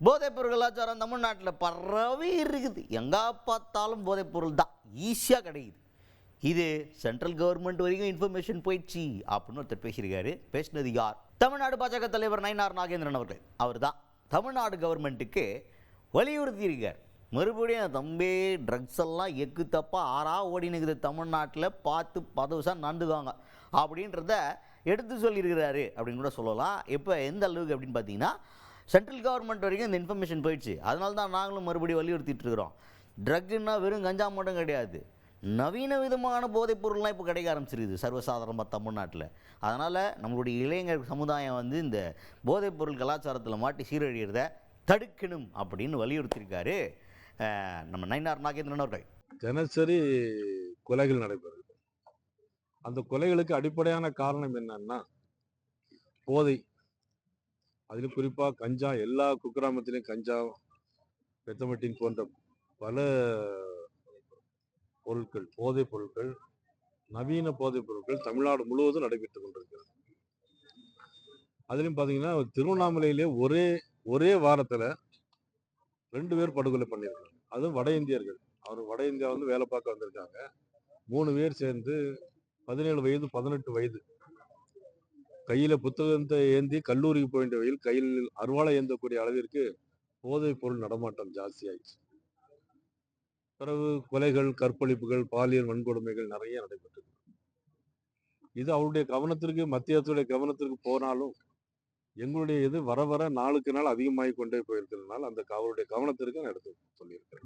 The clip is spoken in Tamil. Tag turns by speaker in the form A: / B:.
A: போதைப்பொருள் கலாச்சாரம் தமிழ்நாட்டில் பரவி இருக்குது. எங்கே பார்த்தாலும் போதைப்பொருள் தான் ஈஸியாக கிடைக்குது. இது சென்ட்ரல் கவர்மெண்ட் வரைக்கும் இன்ஃபர்மேஷன் போயிடுச்சு அப்படின்னு ஒருத்தர் பேசியிருக்காரு. பேசினது யார்? தமிழ்நாடு பாஜக தலைவர் நயினார் நாகேந்திரன் அவர்கள். அவர் தான் தமிழ்நாடு கவர்மெண்ட்டுக்கு வலியுறுத்தியிருக்கார். மறுபடியும் தம்பி ட்ரக்ஸ் எல்லாம் எக்கு தப்பாக ஓடினுக்குது தமிழ்நாட்டில், பார்த்து பதவிசாக நடந்துக்குவாங்க அப்படின்றத எடுத்து சொல்லியிருக்கிறாரு அப்படின்னு கூட சொல்லலாம். இப்போ எந்த அளவுக்கு அப்படின்னு பார்த்தீங்கன்னா, சென்ட்ரல் கவர்மெண்ட் வரைக்கும் இந்த இன்ஃபர்மேஷன் போயிடுச்சு. அதனால தான் நாங்களும் மறுபடியும் வலியுறுத்திட்டு இருக்கிறோம். ட்ரக்குன்னா வெறும் கஞ்சா மட்டும் கிடையாது, நவீன விதமான போதைப் பொருள்லாம் இப்போ கிடைக்க ஆரம்பிச்சிருக்குது சர்வசாதாரணமாக தமிழ்நாட்டில். அதனால் நம்மளுடைய இளைஞர் சமுதாயம் இந்த போதைப் பொருள் கலாச்சாரத்தில் மாட்டி சீரழிகிறத தடுக்கணும் அப்படின்னு வலியுறுத்தியிருக்காரு நம்ம நயினார் நாகேந்திரன் அவர்கள்.
B: தினசரி கொலைகள் நடைபெறுது. அந்த கொலைகளுக்கு அடிப்படையான காரணம் என்னன்னா போதை. அதிலும் குறிப்பா கஞ்சா. எல்லா குக்கிராமத்திலையும் கஞ்சா, பெத்தமட்டின் போன்ற பல பொருட்கள், போதைப் பொருட்கள், நவீன போதைப் பொருட்கள் தமிழ்நாடு முழுவதும் நடைபெற்றுக் கொண்டிருக்கிறது. அதிலும் பாத்தீங்கன்னா திருவண்ணாமலையிலே ஒரே வாரத்துல 2 பேர் படுகொலை பண்ணியிருக்காங்க. அதுவும் வட இந்தியர்கள். அவர் வட இந்தியா வேலை பார்க்க வந்திருக்காங்க. 3 பேர் சேர்ந்து 17 வயது 18 வயது கையில புத்தகத்தை ஏந்தி கல்லூரிக்கு போக வேண்டிய வகையில் கையில் அருவாளை ஏந்தக்கூடிய அளவிற்கு போதைப் பொருள் நடமாட்டம் ஜாஸ்தி ஆயிடுச்சு. பிறகு கொலைகள், கற்பழிப்புகள், பாலியல் வன்கொடுமைகள் நிறைய நடைபெற்றது. இது அவருடைய கவனத்திற்கு, மத்திய அரசுடைய கவனத்திற்கு போனாலும் எங்களுடைய இது வர வர நாளுக்கு நாள் அதிகமாகி கொண்டே போயிருக்கிறதுனால அந்த அவருடைய கவனத்திற்கு நான் எடுத்து சொல்லியிருக்கிறேன்.